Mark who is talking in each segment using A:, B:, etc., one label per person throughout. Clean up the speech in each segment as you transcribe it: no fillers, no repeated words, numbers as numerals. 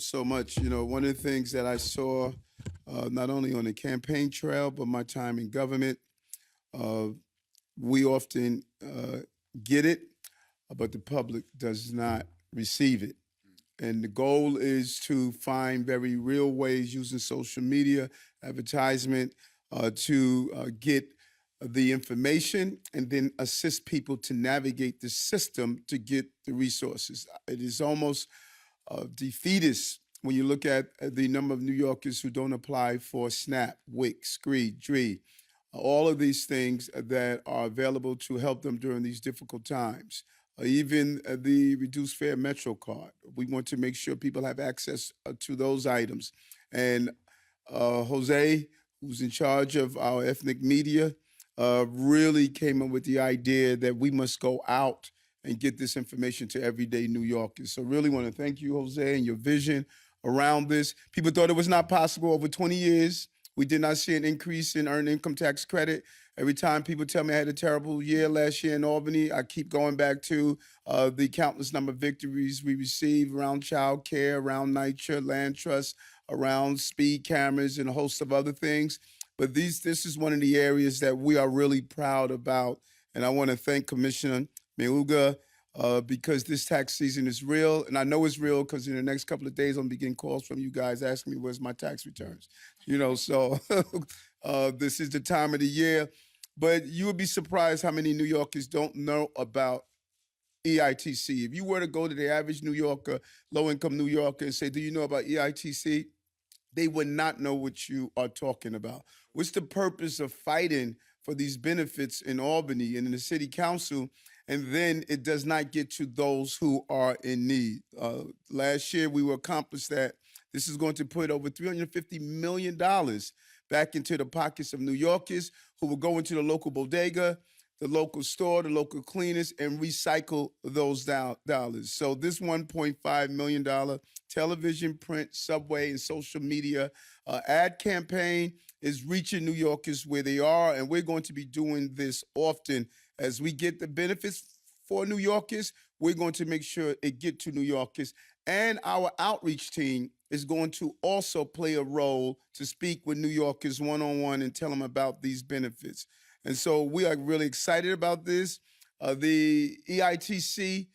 A: so much. You know, one of the things that I saw, not only on the campaign trail, but my time in government, uh, we often get it, but the public does not receive it. And the goal is to find very real ways using social media, advertisement, to get the information and then assist people to navigate the system to get the resources. It is almost defeatist when you look at the number of New Yorkers who don't apply for SNAP, WIC, SCREE, DREE, all of these things that are available to help them during these difficult times. Even the reduced fare Metro card. We want to make sure people have access to those items. And Jose, who's in charge of our ethnic media, really came up with the idea that we must go out and get this information to everyday New Yorkers. So really want to thank you, Jose, and your vision around this. People thought it was not possible over 20 years. We did not see an increase in earned income tax credit. Every time people tell me I had a terrible year last year in Albany, I keep going back to the countless number of victories we received around child care, around NYCHA, land trust, around speed cameras, and a host of other things. But this is one of the areas that we are really proud about. And I want to thank Commissioner Meuga because this tax season is real. And I know it's real because in the next couple of days, I'm going to be getting calls from you guys asking me where's my tax returns. You know, so this is the time of the year. But you would be surprised how many New Yorkers don't know about EITC. If you were to go to the average New Yorker, low-income New Yorker, and say, do you know about EITC? They would not know what you are talking about. What's the purpose of fighting for these benefits in Albany and in the city council, and then it does not get to those who are in need? Last year, we accomplished that. This is going to put over $350 million back into the pockets of New Yorkers who will go into the local bodega, the local store, the local cleaners, and recycle those dollars. So this $1.5 million television, print, subway, and social media ad campaign is reaching New Yorkers where they are, and we're going to be doing this often. As we get the benefits for New Yorkers, we're going to make sure it get to New Yorkers. And our outreach team is going to also play a role to speak with New Yorkers one-on-one and tell them about these benefits. And so we are really excited about this. The EITC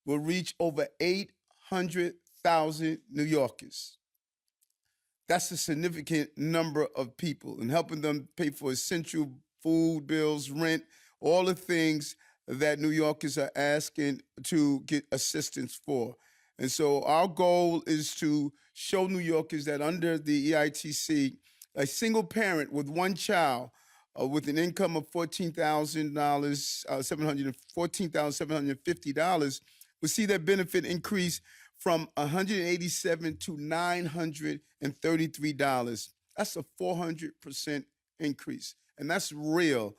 A: will reach over 800,000 New Yorkers. That's a significant number of people, and helping them pay for essential food, bills, rent, all the things that New Yorkers are asking to get assistance for. And so our goal is to show New Yorkers that under the EITC, a single parent with one child with an income of $14,750 will see their benefit increase from $187 to $933. That's a 400% increase, and that's real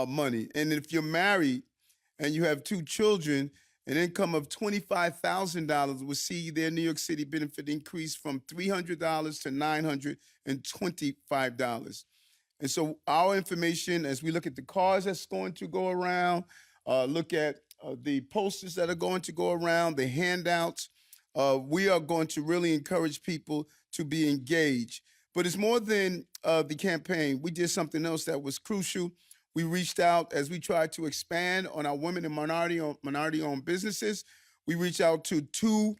A: money. And if you're married and you have two children, an income of $25,000 will see their New York City benefit increase from $300 to $925. And so our information, as we look at the cars that's going to go around, look at the posters that are going to go around, the handouts, we are going to really encourage people to be engaged. But it's more than the campaign. We did something else that was crucial. We reached out as we tried to expand on our women and minority-owned businesses. We reached out to two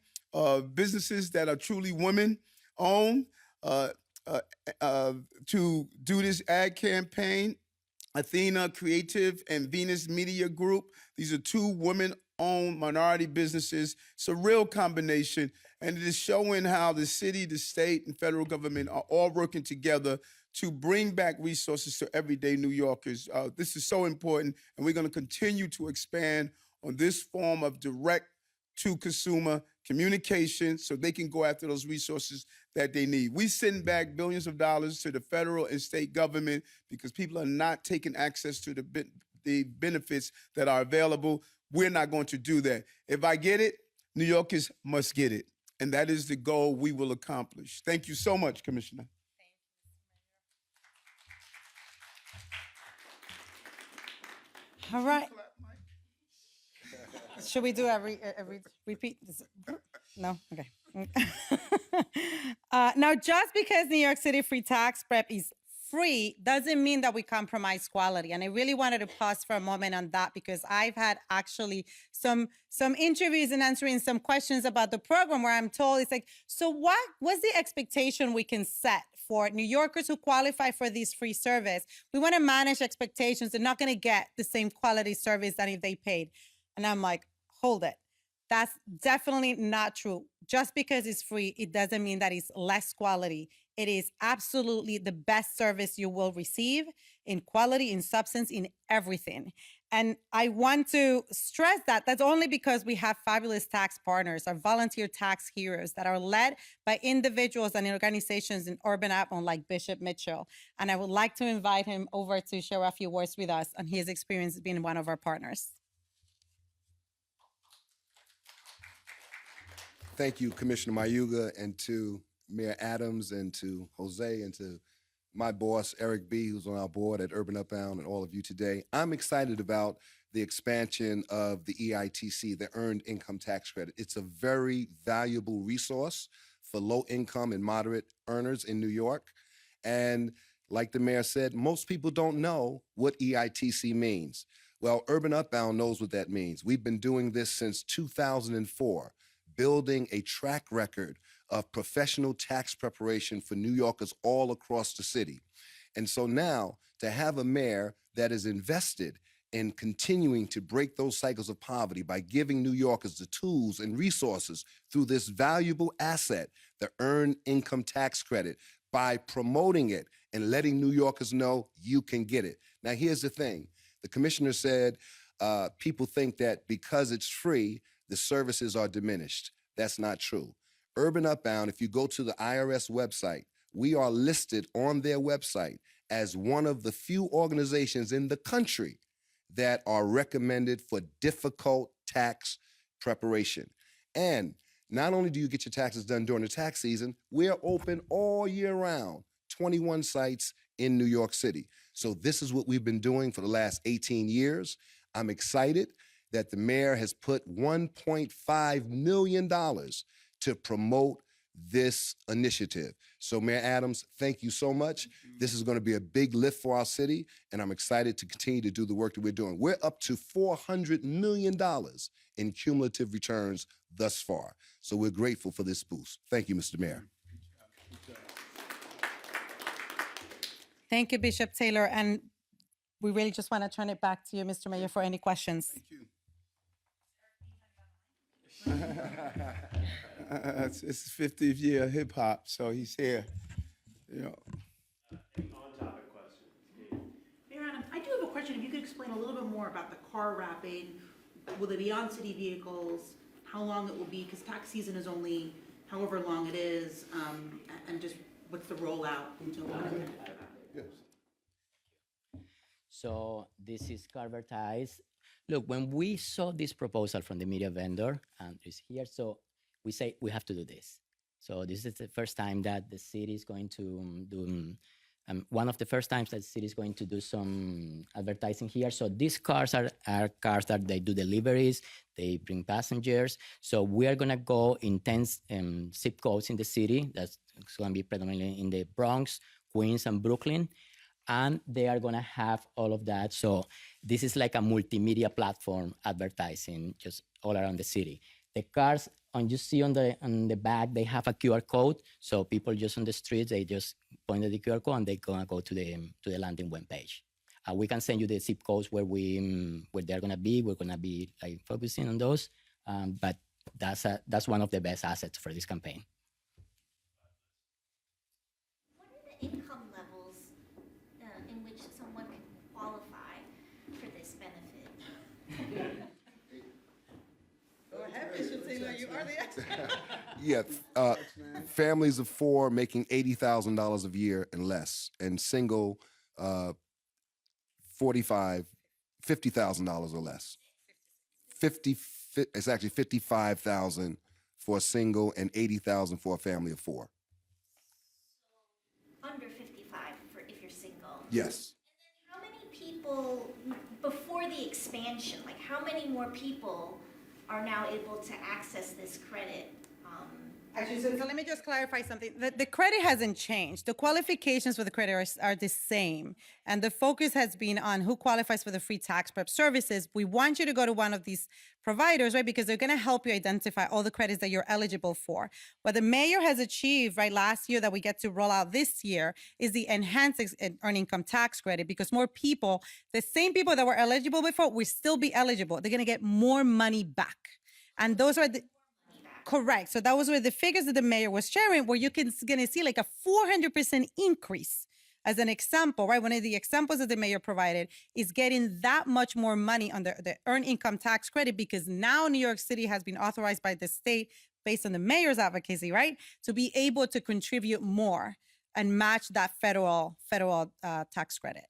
A: businesses that are truly women-owned to do this ad campaign. Athena Creative and Venus Media Group. These are two women-owned minority businesses. It's a real combination, and it is showing how the city, the state, and federal government are all working together to bring back resources to everyday New Yorkers. This is so important, and we're going to continue to expand on this form of direct-to-consumer communication so they can go after those resources that they need. We send back billions of dollars to the federal and state government because people are not taking access to the benefits that are available. We're not going to do that. If I get it, New Yorkers must get it, and that is the goal we will accomplish. Thank you so much, Commissioner.
B: All right. Should we do every repeat? No? Okay. Now, just because New York City free tax prep is free doesn't mean that we compromise quality. And I really wanted to pause for a moment on that because I've had actually some interviews and answering some questions about the program where I'm told it's like, so what's the expectation we can set for New Yorkers who qualify for this free service? We want to manage expectations. They're not going to get the same quality service than if they paid. And I'm like, hold it. That's definitely not true. Just because it's free, it doesn't mean that it's less quality. It is absolutely the best service you will receive in quality, in substance, in everything. And I want to stress that that's only because we have fabulous tax partners, our volunteer tax heroes that are led by individuals and organizations in urban Upland like Bishop Mitchell. And I would like to invite him over to share a few words with us on his experience being one of our partners.
C: Thank you, Commissioner Mayuga, and to Mayor Adams, and to Jose, and to my boss, Eric B., who's on our board at Urban Upbound, and all of you today. I'm excited about the expansion of the EITC, the Earned Income Tax Credit. It's a very valuable resource for low-income and moderate earners in New York. And like the mayor said, most people don't know what EITC means. Well, Urban Upbound knows what that means. We've been doing this since 2004. Building a track record of professional tax preparation for New Yorkers all across the city. And so now to have a mayor that is invested in continuing to break those cycles of poverty by giving New Yorkers the tools and resources through this valuable asset, the Earned Income Tax Credit, by promoting it and letting New Yorkers know you can get it. Now, here's the thing. The commissioner said people think that because it's free, the services are diminished. That's not true. Urban Upbound, if you go to the IRS website, we are listed on their website as one of the few organizations in the country that are recommended for difficult tax preparation. And not only do you get your taxes done during the tax season, we're open all year round, 21 sites in New York City. So this is what we've been doing for the last 18 years. I'm excited that the mayor has put $1.5 million to promote this initiative. So Mayor Adams, thank you so much. This is going to be a big lift for our city, and I'm excited to continue to do the work that we're doing. We're up to $400 million in cumulative returns thus far. So we're grateful for this boost. Thank you, Mr. Mayor.
B: Thank you, Bishop Taylor. And we really just want to turn it back to you, Mr. Mayor, for any questions.
A: Thank you. It's his 50th year of hip hop, so he's here. You know.
D: On-topic question.
E: Mayor Adams, I do have a question. If you could explain a little bit more about the car wrapping. Will it be on city vehicles? How long it will be? Because tax season is only however long it is, and just what's the rollout?
A: Yes.
F: So this is advertised. Look, when we saw this proposal from the media vendor, and it's here, so we say we have to do this. So this is the first time that the city is going to do, one of the first times that the city is going to do some advertising here. So these cars are cars that they do deliveries, they bring passengers. So we are gonna go in 10 zip codes in the city. That's gonna be predominantly in the Bronx, Queens, and Brooklyn. And they are gonna have all of that. So this is like a multimedia platform advertising just all around the city. The cars you see on the back, they have a QR code. So people just on the streets, they just point at the QR code and they're gonna go to the landing web page. We can send you the zip codes where they're gonna be. We're gonna be like focusing on those. But that's one of the best assets for this campaign.
G: What are the income levels in which someone can qualify for this benefit?
B: Go ahead, Bishop Taylor, you are the expert.
C: Yeah, families of four making $80,000 a year and less, and single $50,000 or less. It's actually $55,000 for a single and $80,000 for a family of four.
G: Under 55 for if you're single.
C: Yes.
G: And then how many people, before the expansion, like how many more people are now able to access this credit
B: Actually, so let me just clarify something. The credit hasn't changed. The qualifications for the credit are the same. And the focus has been on who qualifies for the free tax prep services. We want you to go to one of these providers, right? Because they're going to help you identify all the credits that you're eligible for. What the mayor has achieved, right, last year that we get to roll out this year is the enhanced earned income tax credit, because more people, the same people that were eligible before, will still be eligible. They're going to get more money back. And those are the correct. So that was where the figures that the mayor was sharing, where you can gonna see like a 400% increase as an example, right? One of the examples that the mayor provided is getting that much more money on the earned income tax credit, because now New York City has been authorized by the state based on the mayor's advocacy, right? To be able to contribute more and match that federal tax credit.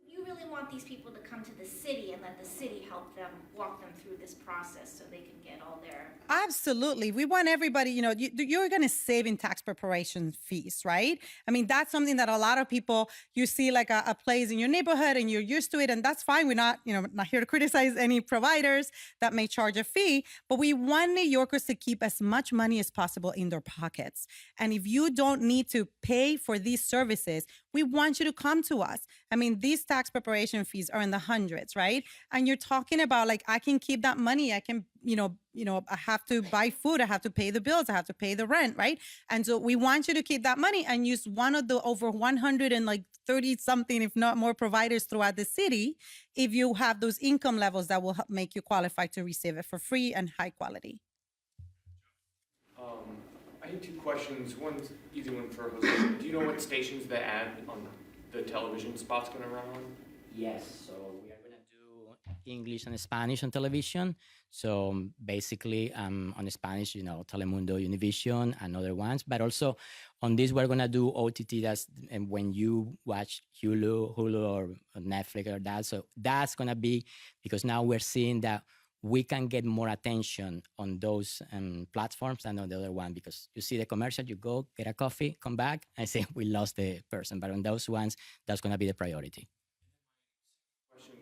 G: You really want these people to come to the city and let the city help them, walk them through this process so they can get all their.
B: Absolutely. We want everybody, you're going to save in tax preparation fees, right? I mean, that's something that a lot of people, you see like a place in your neighborhood and you're used to it, and that's fine. We're not, not here to criticize any providers that may charge a fee, but we want New Yorkers to keep as much money as possible in their pockets. And if you don't need to pay for these services, we want you to come to us. I mean, these tax preparation fees are in the hundreds, right? And you're talking about like, I can keep that money. I can, I have to buy food. I have to pay the bills. I have to pay the rent, right? And so we want you to keep that money and use one of the over 130 something, if not more, providers throughout the city. If you have those income levels that will help make you qualify to receive it for free and high quality.
H: I had two questions. One's easy one for Jose. Do you know what stations the ad on the television spot's going to run on?
F: Yes, so we are going to do English and Spanish on television. So basically on Spanish, Telemundo, Univision, and other ones. But also on this, we're going to do OTT. That's and when you watch Hulu or Netflix or that. So that's going to be, because now we're seeing that we can get more attention on those platforms than on the other one, because you see the commercial, you go get a coffee, come back, and say we lost the person. But on those ones, that's going to be the priority.
H: Question,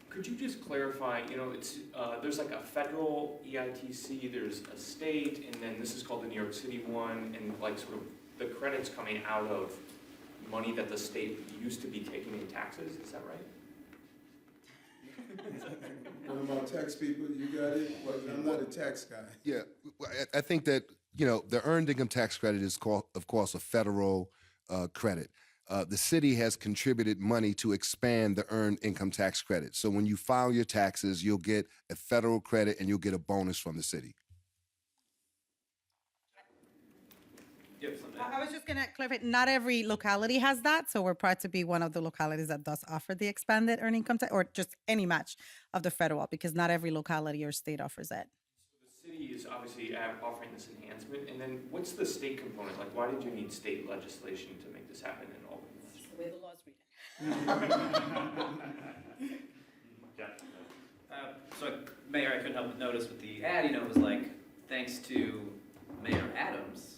H: could you just clarify, it's there's like a federal EITC, there's a state, and then this is called the New York City one, and like sort of the credits coming out of money that the state used to be taking in taxes, is that right?
A: One of my tax people, you got it? Well, I'm not a tax guy.
C: Yeah, I think that, the earned income tax credit is, of course, a federal credit. The city has contributed money to expand the earned income tax credit. So when you file your taxes, you'll get a federal credit and you'll get a bonus from the city.
B: I was just going to clarify, not every locality has that. So we're proud to be one of the localities that does offer the expanded earned income tax, or just any match of the federal, because not every locality or state offers it.
H: So the city is obviously offering this enhancement, and then what's the state component? Like, why did you need state legislation to make this happen in all of this?
B: The way the law's written.
I: So, Mayor, I couldn't help but notice with the ad, it was like, thanks to Mayor Adams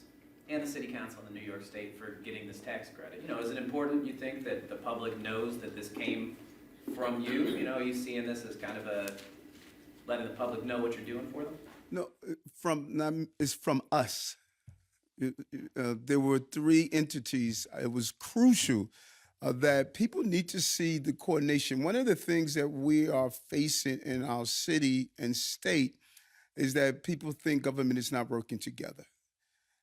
I: and the City Council in the New York State for getting this tax credit. Is it important, you think, that the public knows that this came from you? Are you seeing this as kind of letting the public know what you're doing for them?
A: No, it's from us. There were 3 entities. It was crucial that people need to see the coordination. One of the things that we are facing in our city and state is that people think government is not working together.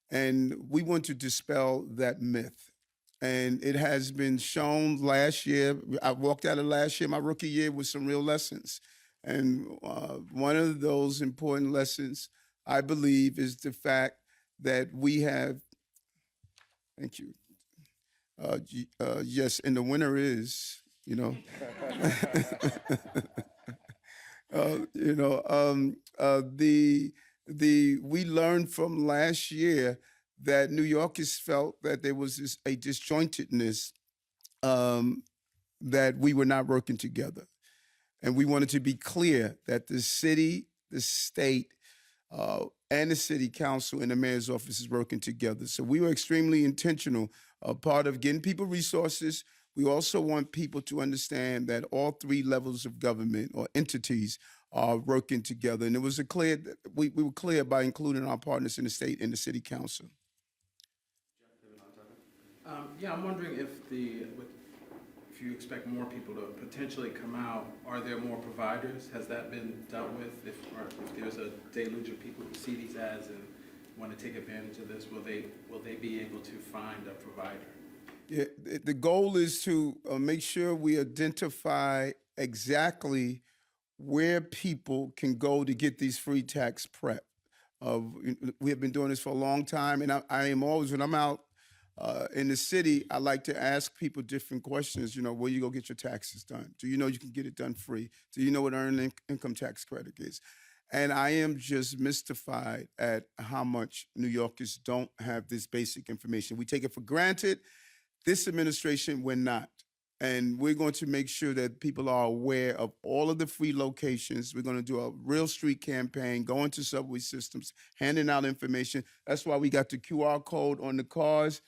A: And we want to dispel that myth. And it has been shown last year. I walked out of last year, my rookie year, with some real lessons. And one of those important lessons, I believe, is the fact that we have, thank you. Yes, and the winner is, we learned from last year that New Yorkers felt that there was a disjointedness, that we were not working together. And we wanted to be clear that the city, the state, and the city council and the mayor's office is working together. So we were extremely intentional. Part of getting people resources, we also want people to understand that all 3 levels of government or entities are working together. And it was we were clear by including our partners in the state and the city council.
J: Yeah, I'm wondering if if you expect more people to potentially come out, are there more providers? Has that been dealt with? If there's a deluge of people who see these ads and want to take advantage of this, will they be able to find a provider?
A: Yeah, the goal is to make sure we identify exactly where people can go to get these free tax prep. We have been doing this for a long time, and I am always, when I'm out in the city, I like to ask people different questions. You know, where you go get your taxes done? Do you know you can get it done free? Do you know what earned income tax credit is? And I am just mystified at how much New Yorkers don't have this basic information. We take it for granted. This administration, we're not. And we're going to make sure that people are aware of all of the free locations. We're going to do a real street campaign, go into subway systems, handing out information. That's why we got the QR code on the cars.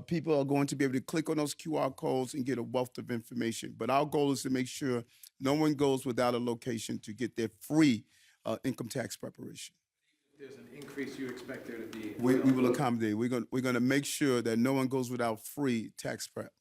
A: People are going to be able to click on those QR codes and get a wealth of information. But our goal is to make sure no one goes without a location to get their free income tax preparation.
J: If there's an increase, you expect there to be?
A: We will accommodate. We're going to make sure that no one goes without free tax prep.